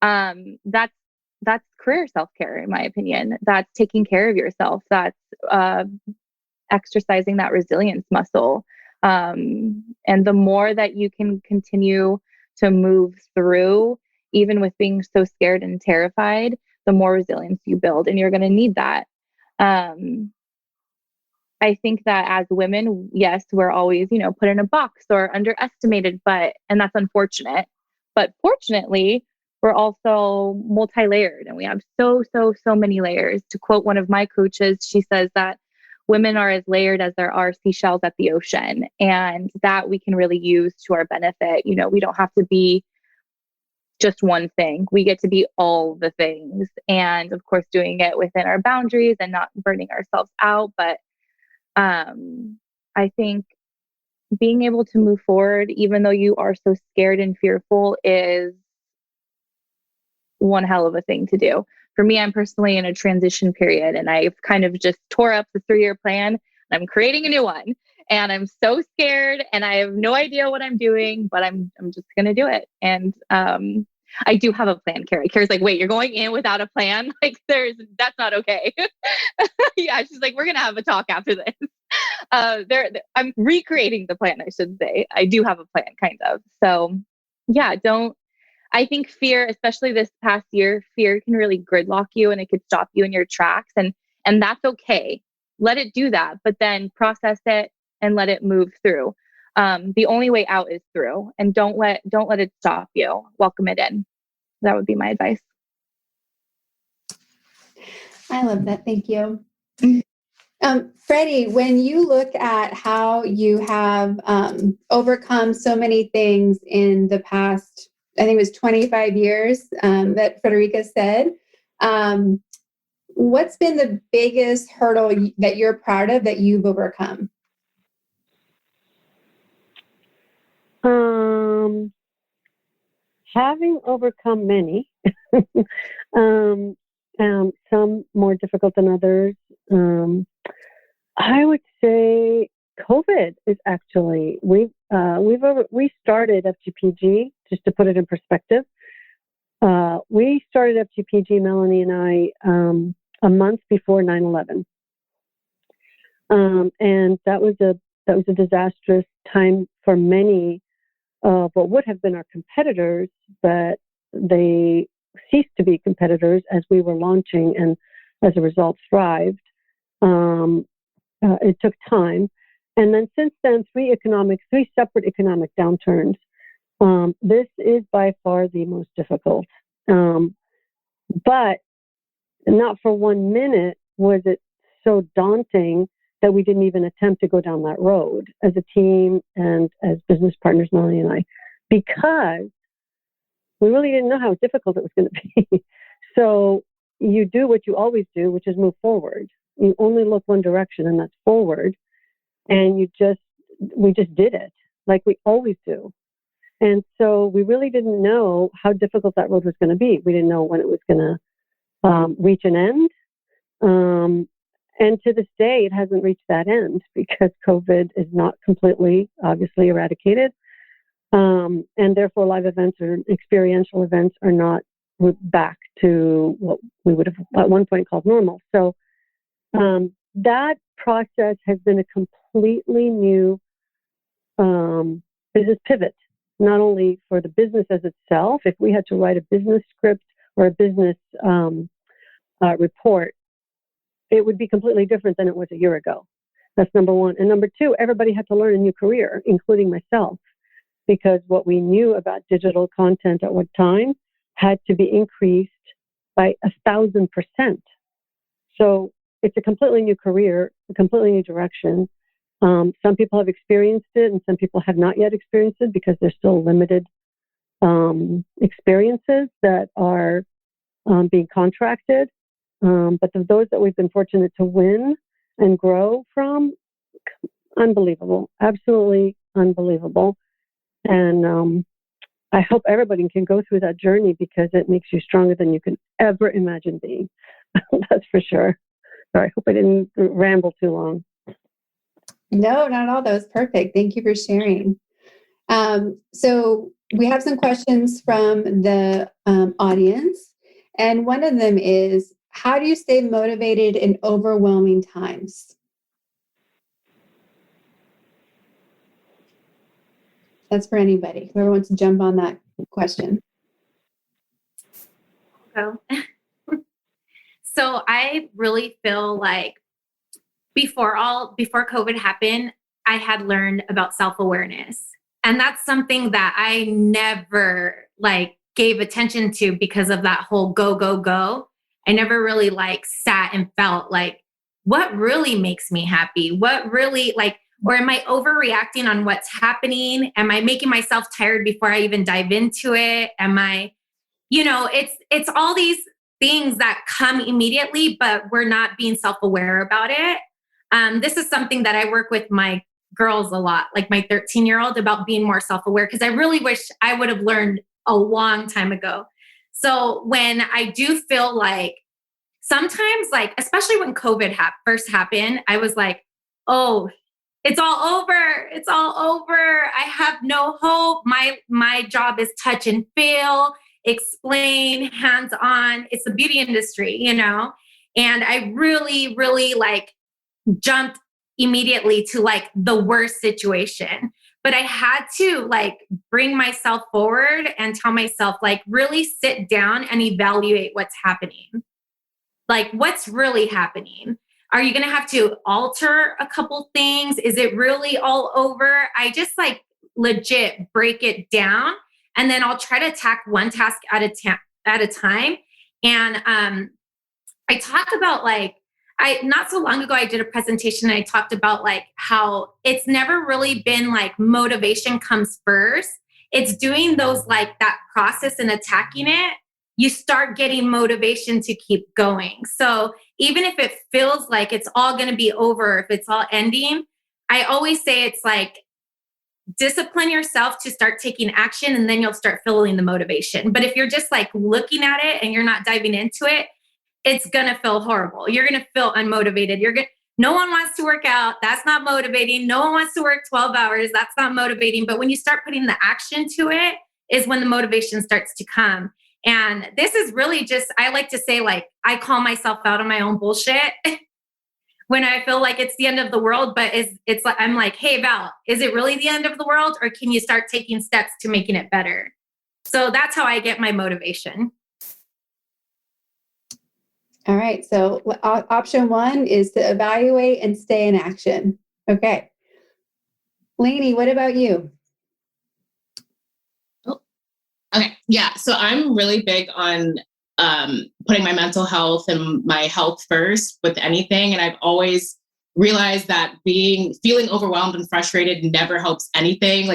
That's career self-care, in my opinion. That's taking care of yourself. That's exercising that resilience muscle. And the more that you can continue to move through, even with being so scared and terrified, the more resilience you build, and you're going to need that. I think that as women, yes, we're always, put in a box or underestimated, and that's unfortunate. But fortunately, we're also multi-layered, and we have so many layers. To quote one of my coaches, she says that women are as layered as there are seashells at the ocean, and that we can really use to our benefit. You know, we don't have to be just one thing. We get to be all the things. And of course, doing it within our boundaries and not burning ourselves out. But I think being able to move forward, even though you are so scared and fearful, is one hell of a thing to do. For me, I'm personally in a transition period, and I've kind of just tore up the 3-year plan and I'm creating a new one. And I'm so scared and I have no idea what I'm doing, but I'm just going to do it. And I do have a plan, Kara. Kara's like, wait, you're going in without a plan? Like that's not okay. Yeah, she's like, we're going to have a talk after this. I'm recreating the plan, I should say. I do have a plan, kind of. So yeah, I think fear, especially this past year, fear can really gridlock you and it could stop you in your tracks. And that's okay. Let it do that, but then process it and let it move through. The only way out is through, and don't let it stop you. Welcome it in. That would be my advice. I love that. Thank you. Freddie, when you look at how you have overcome so many things in the past, I think it was 25 years that Frederica said, what's been the biggest hurdle that you're proud of that you've overcome? Having overcome many, some more difficult than others. I would say COVID is actually, we started FGPG, just to put it in perspective. We started FGPG, Melanie and I, a month before 9/11. And that was a disastrous time for many of what would have been our competitors, but they ceased to be competitors as we were launching, and as a result thrived. It took time. And then since then, 3 separate economic downturns. This is by far the most difficult. But not for 1 minute was it so daunting that we didn't even attempt to go down that road as a team and as business partners, Melanie and I, because we really didn't know how difficult it was going to be. So you do what you always do, which is move forward. You only look one direction, and that's forward. And we just did it like we always do. And so we really didn't know how difficult that road was going to be. We didn't know when it was going to reach an end. And to this day, it hasn't reached that end because COVID is not completely, obviously, eradicated. And therefore, live events or experiential events are not back to what we would have at one point called normal. So that process has been a completely new business pivot, not only for the business as itself. If we had to write a business script or a business report, it would be completely different than it was a year ago. That's number one. And number two, everybody had to learn a new career, including myself, because what we knew about digital content at what time had to be increased by 1,000%. So it's a completely new career, a completely new direction. Some people have experienced it and some people have not yet experienced it because there's still limited experiences that are being contracted. But those that we've been fortunate to win and grow from, unbelievable, absolutely unbelievable. And I hope everybody can go through that journey because it makes you stronger than you can ever imagine being. That's for sure. Sorry, I hope I didn't ramble too long. No, not at all. That was perfect. Thank you for sharing. So we have some questions from the audience. And one of them is, how do you stay motivated in overwhelming times? That's for anybody. Whoever wants to jump on that question. So I really feel like before COVID happened, I had learned about self-awareness. And that's something that I never gave attention to because of that whole go, go, go. I never really sat and felt what really makes me happy? What really or am I overreacting on what's happening? Am I making myself tired before I even dive into it? Am I, it's all these things that come immediately, but we're not being self-aware about it. This is something that I work with my girls a lot, like my 13-year-old, about being more self-aware, because I really wish I would have learned a long time ago. So when I do feel like sometimes, especially when COVID first happened, I was like, oh, it's all over. It's all over. I have no hope. My job is touch and feel, explain, hands-on. It's the beauty industry, And I really, really jumped immediately to the worst situation. But I had to bring myself forward and tell myself, really sit down and evaluate what's happening. What's really happening? Are you going to have to alter a couple things? Is it really all over? I just legit break it down, and then I'll try to attack one task at a time. And I talk about not so long ago, I did a presentation and I talked about how it's never really been motivation comes first. It's doing those that process and attacking it. You start getting motivation to keep going. So even if it feels like it's all going to be over, if it's all ending, I always say it's discipline yourself to start taking action, and then you'll start feeling the motivation. But if you're just looking at it and you're not diving into it, it's going to feel horrible. You're going to feel unmotivated. No one wants to work out. That's not motivating. No one wants to work 12 hours. That's not motivating. But when you start putting the action to it is when the motivation starts to come. And this is really just, I like to say, I call myself out on my own bullshit when I feel like it's the end of the world. But it's I'm like, hey, Val, is it really the end of the world? Or can you start taking steps to making it better? So that's how I get my motivation. All right. So option one is to evaluate and stay in action. Okay. Lanie, what about you? Okay. Yeah. So I'm really big on putting my mental health and my health first with anything. And I've always realized that feeling overwhelmed and frustrated never helps anything.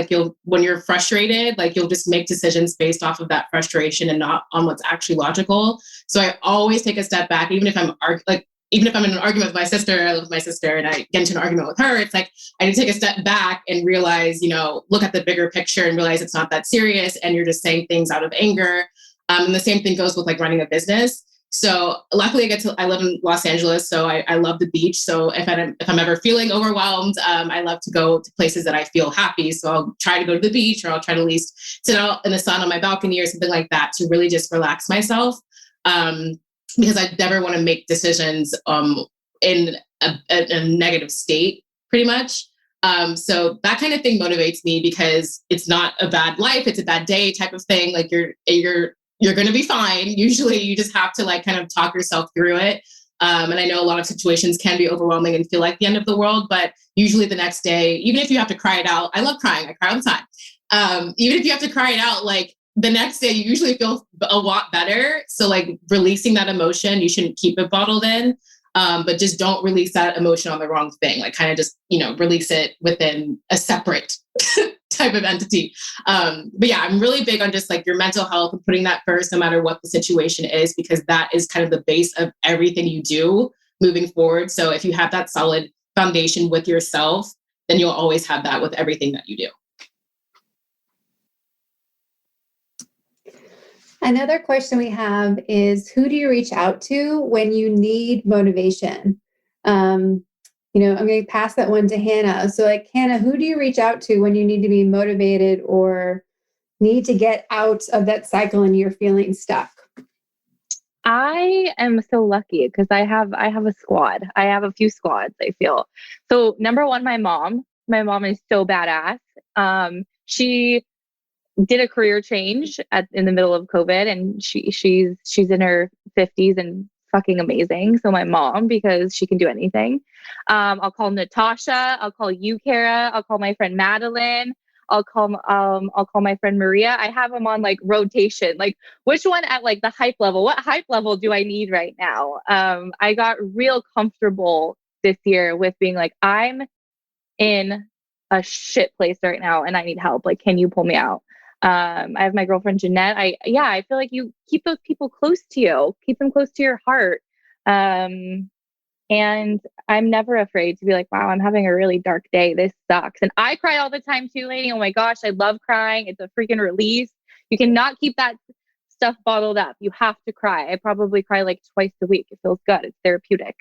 When you're frustrated, you'll just make decisions based off of that frustration and not on what's actually logical. So I always take a step back, even if I'm in an argument with my sister. I live with my sister and I get into an argument with her. It's I need to take a step back and realize, look at the bigger picture and realize it's not that serious. And you're just saying things out of anger. And the same thing goes with running a business. So luckily I live in Los Angeles, so I love the beach. So if I'm ever feeling overwhelmed, I love to go to places that I feel happy. So I'll try to go to the beach, or I'll try to at least sit out in the sun on my balcony or something like that to really just relax myself. Because I never want to make decisions in a negative state, pretty much. So that kind of thing motivates me, because it's not a bad life, it's a bad day type of thing. You're going to be fine. Usually you just have to kind of talk yourself through it. And I know a lot of situations can be overwhelming and feel like the end of the world, but usually the next day, even if you have to cry it out, I love crying. I cry all the time. Even if you have to cry it out, the next day you usually feel a lot better. So releasing that emotion, you shouldn't keep it bottled in, but just don't release that emotion on the wrong thing. Kind of just, release it within a separate type of entity. But yeah, I'm really big on just your mental health and putting that first, no matter what the situation is, because that is kind of the base of everything you do moving forward. So if you have that solid foundation with yourself, then you'll always have that with everything that you do. Another question we have is, who do you reach out to when you need motivation? I'm going to pass that one to Hannah. So Hannah, who do you reach out to when you need to be motivated or need to get out of that cycle and you're feeling stuck? I am so lucky because I have a squad. I have a few squads, I feel. So number one, my mom is so badass. She did a career change in the middle of COVID, and she's in her 50s and fucking amazing. So my mom, because she can do anything. I'll call Natasha. I'll call you, Kara. I'll call my friend Madeline. I'll call my friend Maria. I have them on rotation. Which one at the hype level? What hype level do I need right now? I got real comfortable this year with being like, I'm in a shit place right now and I need help. Like, can you pull me out? I have my girlfriend, Jeanette. I feel like you keep those people close to you, keep them close to your heart. And I'm never afraid to be like, wow, I'm having a really dark day. This sucks. And I cry all the time too, Lanie. Oh my gosh, I love crying. It's a freaking release. You cannot keep that stuff bottled up. You have to cry. I probably cry like twice a week. It feels good. It's therapeutic.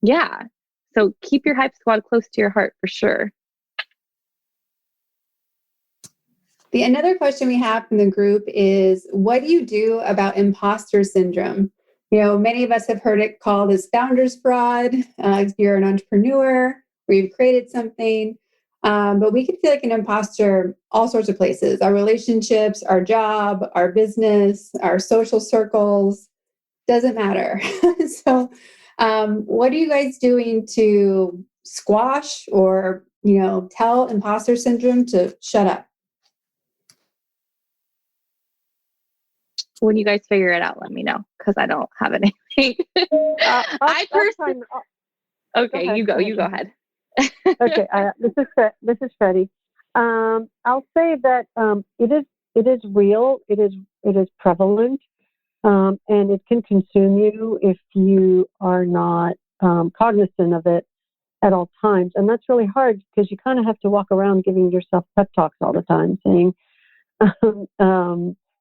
Yeah. So keep your hype squad close to your heart for sure. Another question we have from the group is, what do you do about imposter syndrome? Many of us have heard it called as founder's fraud. If you're an entrepreneur or you've created something, but we can feel like an imposter all sorts of places: our relationships, our job, our business, our social circles, doesn't matter. So what are you guys doing to squash or, tell imposter syndrome to shut up? When you guys figure it out, let me know, because I don't have anything. Okay, you go ahead. Okay, this is Freddie. I'll say that it is real. It is prevalent, and it can consume you if you are not cognizant of it at all times. And that's really hard because you kind of have to walk around giving yourself pep talks all the time, saying,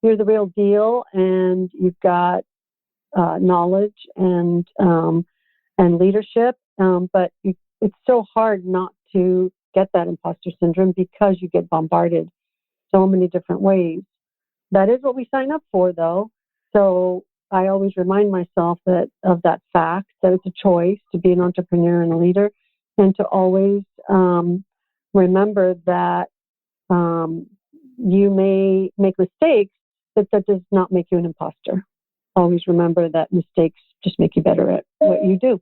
you're the real deal, and you've got knowledge and leadership. But it's so hard not to get that imposter syndrome because you get bombarded so many different ways. That is what we sign up for, though. So I always remind myself of that fact, that it's a choice to be an entrepreneur and a leader, and to always remember that you may make mistakes, but that does not make you an imposter. Always remember that mistakes just make you better at what you do.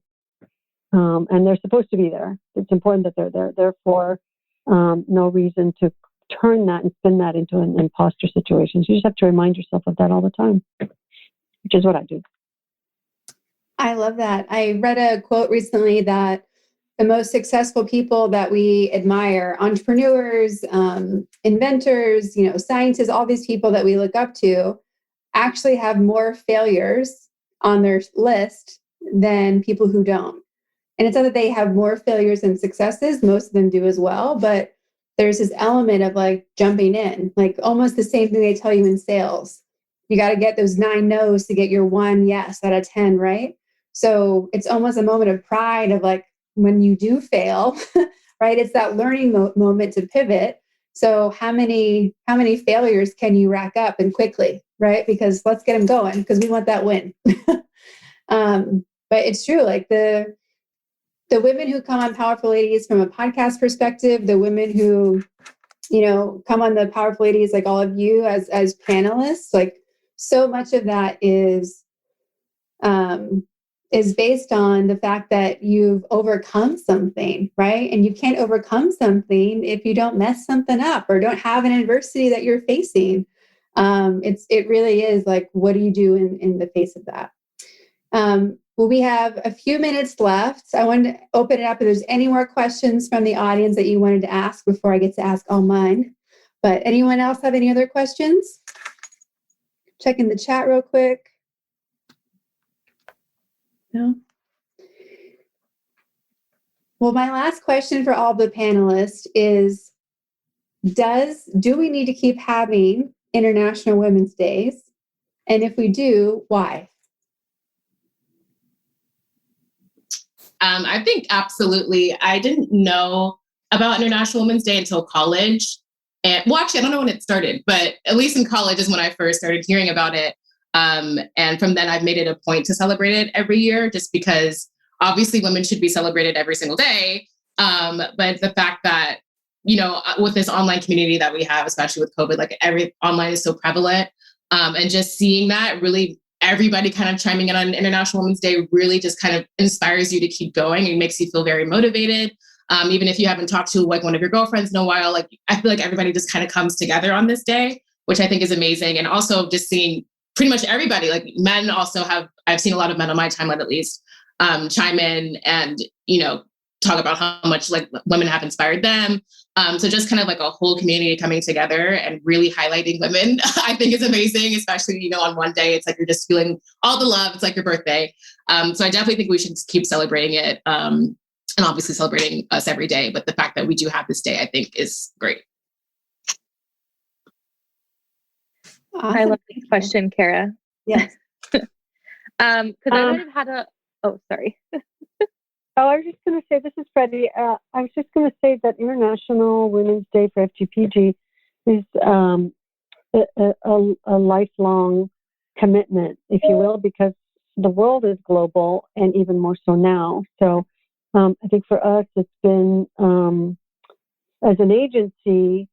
And they're supposed to be there. It's important that they're there. Therefore, no reason to turn that and spin that into an imposter situation. So you just have to remind yourself of that all the time, which is what I do. I love that. I read a quote recently that the most successful people that we admire, entrepreneurs, inventors, scientists, all these people that we look up to, actually have more failures on their list than people who don't. And it's not that they have more failures than successes. Most of them do as well. But there's this element of like jumping in, like almost the same thing they tell you in sales. You got to get those 9 no's to get your 1 yes out of 10, right? So it's almost a moment of pride of like, when you do fail, right? It's that learning moment to pivot. So how many failures can you rack up and quickly, right? Because let's get them going, because we want that win. But it's true, like the women who come on Powerful Ladies from a podcast perspective, the women who, come on the Powerful Ladies, like all of you as panelists, like so much of that is based on the fact that you've overcome something, right? And you can't overcome something if you don't mess something up or don't have an adversity that you're facing. It really is like, what do you do in the face of that? Well, we have a few minutes left. I wanted to open it up if there's any more questions from the audience that you wanted to ask before I get to ask all mine. But anyone else have any other questions? Checking the chat real quick. No? Well, my last question for all the panelists is, do we need to keep having International Women's Days? And if we do, why? I think absolutely. I didn't know about International Women's Day until college. And well, actually, I don't know when it started, but at least in college is when I first started hearing about it. And from then I've made it a point to celebrate it every year, just because obviously women should be celebrated every single day. But the fact that, with this online community that we have, especially with COVID, like every online is so prevalent. And just seeing that really, everybody kind of chiming in on International Women's Day really just kind of inspires you to keep going and makes you feel very motivated. Even if you haven't talked to like one of your girlfriends in a while, like I feel like everybody just kind of comes together on this day, which I think is amazing. And also just seeing pretty much everybody, like men also I've seen a lot of men on my timeline at least, chime in and, talk about how much like women have inspired them. So just kind of like a whole community coming together and really highlighting women, I think is amazing, especially, on one day, it's like, you're just feeling all the love. It's like your birthday. So I definitely think we should keep celebrating it. And obviously celebrating us every day. But the fact that we do have this day, I think is great. Awesome. I love this question, Kara. Yes. Because I would have had sorry. I was just going to say, this is Freddie. I was just going to say that International Women's Day for FGPG is a lifelong commitment, if you will, because the world is global and even more so now. So I think for us, it's been, as an agency,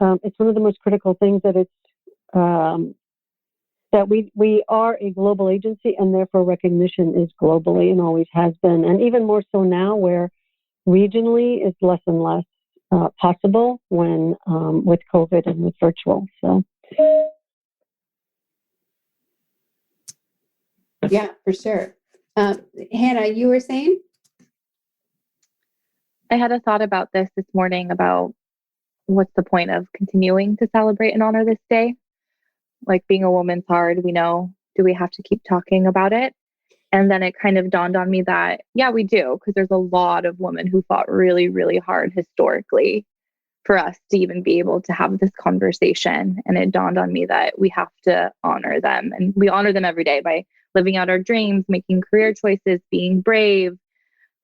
it's one of the most critical things that it's, that we are a global agency, and therefore recognition is globally and always has been. And even more so now, where regionally is less and less possible when with COVID and with virtual. So, yeah, for sure. Hannah, you were saying? I had a thought about this morning about what's the point of continuing to celebrate and honor this day? Like, being a woman's hard, we know. Do we have to keep talking about it? And then it kind of dawned on me that, yeah, we do, because there's a lot of women who fought really, really hard historically for us to even be able to have this conversation. And it dawned on me that we have to honor them. And we honor them every day by living out our dreams, making career choices, being brave,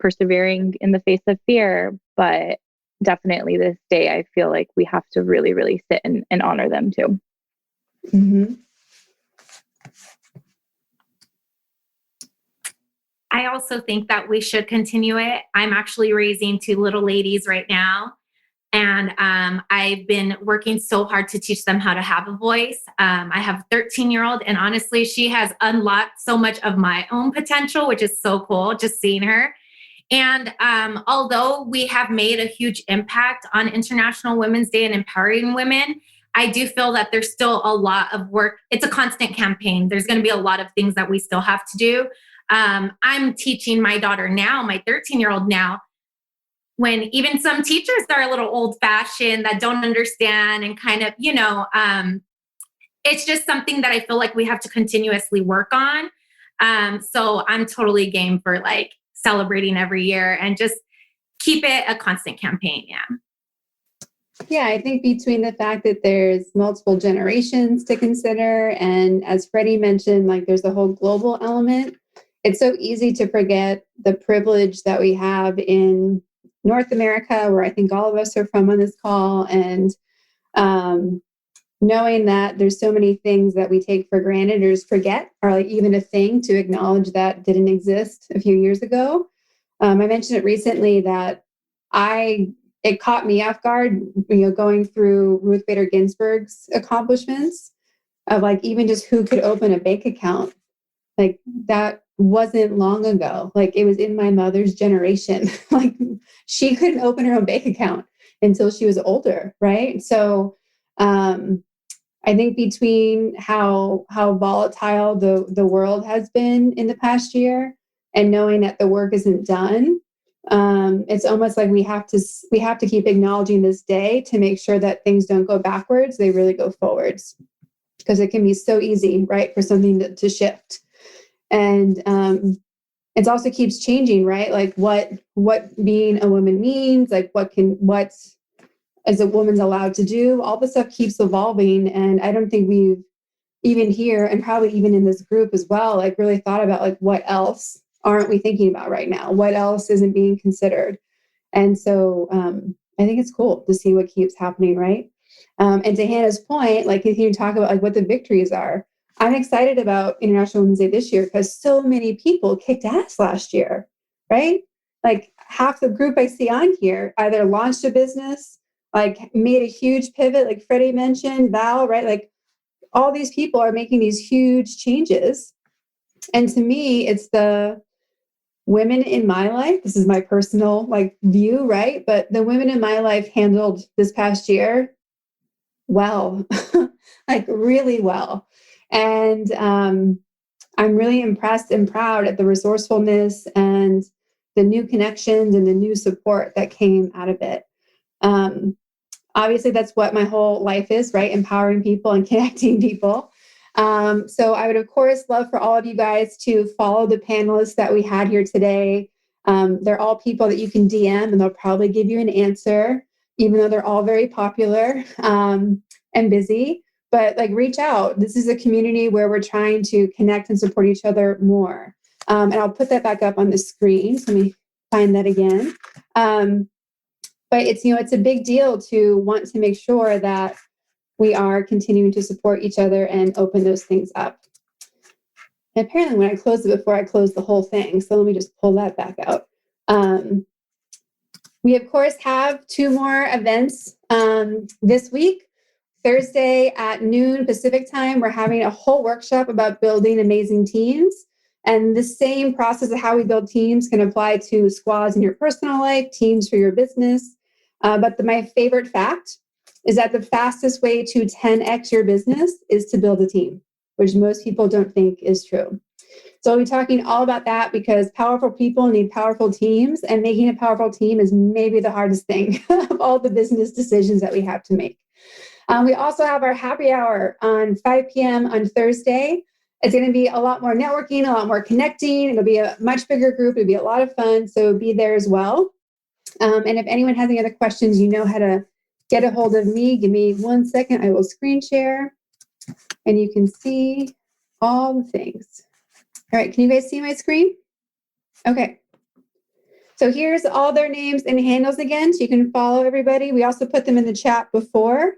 persevering in the face of fear. But definitely this day, I feel like we have to really, really sit and honor them too. Mm-hmm. I also think that we should continue it. I'm actually raising 2 little ladies right now. And I've been working so hard to teach them how to have a voice. I have a 13-year-old, and honestly, she has unlocked so much of my own potential, which is so cool, just seeing her. And although we have made a huge impact on International Women's Day and empowering women, I do feel that there's still a lot of work. It's a constant campaign. There's going to be a lot of things that we still have to do. I'm teaching my daughter now, my 13-year-old now, when even some teachers are a little old fashioned that don't understand and kind of, it's just something that I feel like we have to continuously work on. So I'm totally game for like celebrating every year and just keep it a constant campaign. Yeah. Yeah, I think between the fact that there's multiple generations to consider, and as Freddie mentioned, like there's the whole global element, it's so easy to forget the privilege that we have in North America, where I think all of us are from on this call, and knowing that there's so many things that we take for granted or just forget are like even a thing to acknowledge that didn't exist a few years ago. I mentioned it recently that it caught me off guard, going through Ruth Bader Ginsburg's accomplishments of like even just who could open a bank account. Like that wasn't long ago. Like it was in my mother's generation. Like she couldn't open her own bank account until she was older, right? So I think between how volatile the world has been in the past year and knowing that the work isn't done, it's almost like we have to keep acknowledging this day to make sure that things don't go backwards, they really go forwards, because it can be so easy, right, for something to shift. And it also keeps changing, right? Like what being a woman means, like what is a woman's allowed to do, all this stuff keeps evolving. And I don't think we've even here, and probably even in this group as well, like really thought about like what else aren't we thinking about right now? What else isn't being considered? And so I think it's cool to see what keeps happening, right? And to Hannah's point, like if you talk about like what the victories are, I'm excited about International Women's Day this year because so many people kicked ass last year, right? Like half the group I see on here either launched a business, like made a huge pivot, like Freddie mentioned, Val, right? Like all these people are making these huge changes. And to me, it's the women in my life. This is my personal like view, right? But the women in my life handled this past year well, like really well. And I'm really impressed and proud at the resourcefulness and the new connections and the new support that came out of it. Obviously, that's what my whole life is, right? Empowering people and connecting people. So I would, of course, love for all of you guys to follow the panelists that we had here today. They're all people that you can DM and they'll probably give you an answer, even though they're all very popular and busy. But like, reach out. This is a community where we're trying to connect and support each other more. And I'll put that back up on the screen. So let me find that again. But it's, it's a big deal to want to make sure that we are continuing to support each other and open those things up. And apparently when I closed it before, I closed the whole thing. So let me just pull that back out. We, of course, have 2 more events this week. Thursday at noon Pacific time, we're having a whole workshop about building amazing teams. And the same process of how we build teams can apply to squads in your personal life, teams for your business. But my favorite fact is that the fastest way to 10x your business is to build a team, which most people don't think is true. So we'll be talking all about that because powerful people need powerful teams, and making a powerful team is maybe the hardest thing of all the business decisions that we have to make. We also have our happy hour on 5 p.m. on Thursday. It's going to be a lot more networking, a lot more connecting. It'll be a much bigger group. It'll be a lot of fun. So be there as well. And if anyone has any other questions, you know how to get a hold of me. Give me 1 second. I will screen share and you can see all the things. All right. Can you guys see my screen? Okay. So here's all their names and handles again, so you can follow everybody. We also put them in the chat before.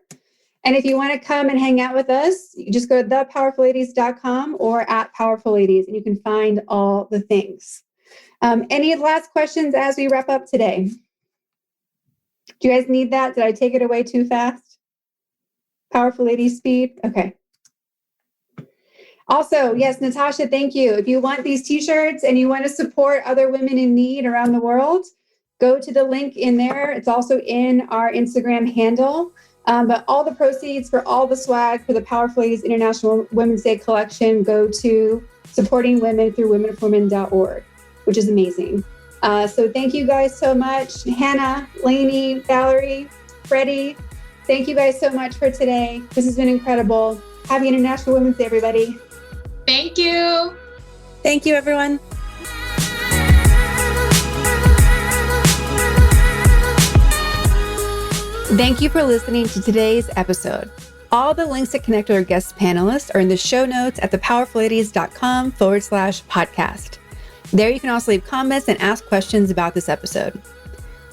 And if you want to come and hang out with us, you just go to thepowerfulladies.com or @powerfulladies, and you can find all the things. Any last questions as we wrap up today? Do you guys need that? Did I take it away too fast? Powerful Ladies speed? Okay. Also, yes, Natasha, thank you. If you want these t-shirts and you want to support other women in need around the world, go to the link in there. It's also in our Instagram handle. But all the proceeds for all the swag for the Powerful Ladies International Women's Day collection go to supporting women through womenforwomen.org, which is amazing. So thank you guys so much. Hannah, Lanie, Valerie, Freddie, thank you guys so much for today. This has been incredible. Happy International Women's Day, everybody. Thank you. Thank you, everyone. Thank you for listening to today's episode. All the links that connect with our guest panelists are in the show notes at thepowerfulladies.com/podcast. There you can also leave comments and ask questions about this episode.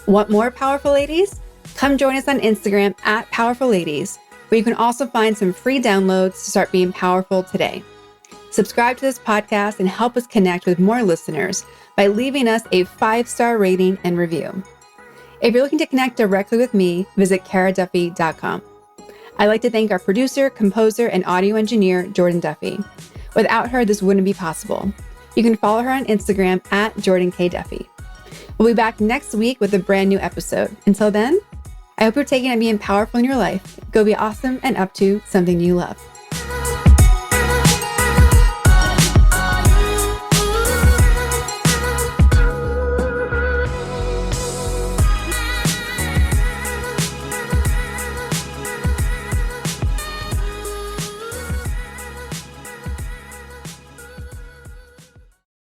Want more Powerful Ladies? Come join us on Instagram @PowerfulLadies, where you can also find some free downloads to start being powerful today. Subscribe to this podcast and help us connect with more listeners by leaving us a 5-star rating and review. If you're looking to connect directly with me, visit karaduffy.com. I'd like to thank our producer, composer, and audio engineer, Jordan Duffy. Without her, this wouldn't be possible. You can follow her on Instagram @JordanKDuffy. We'll be back next week with a brand new episode. Until then, I hope you're taking and being powerful in your life. Go be awesome and up to something you love.